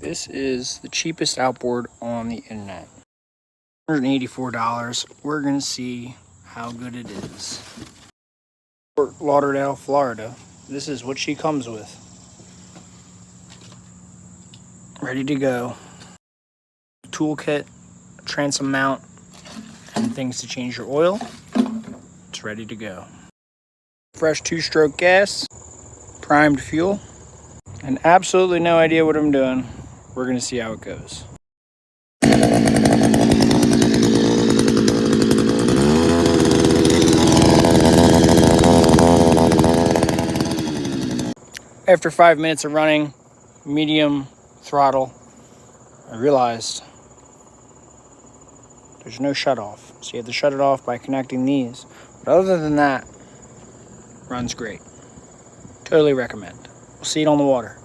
This is the cheapest outboard on the internet. $184. We're gonna see how good it is. Fort Lauderdale, Florida. This is what she comes with. Ready to go. Toolkit, transom mount, and things to change your oil. It's ready to go. Fresh 2-stroke gas, primed fuel, and absolutely no idea what I'm doing. We're gonna see how it goes. After 5 minutes of running, medium throttle, I realized there's no shut off. So you have to shut it off by connecting these. But other than that, runs great. Totally recommend. We'll see it on the water.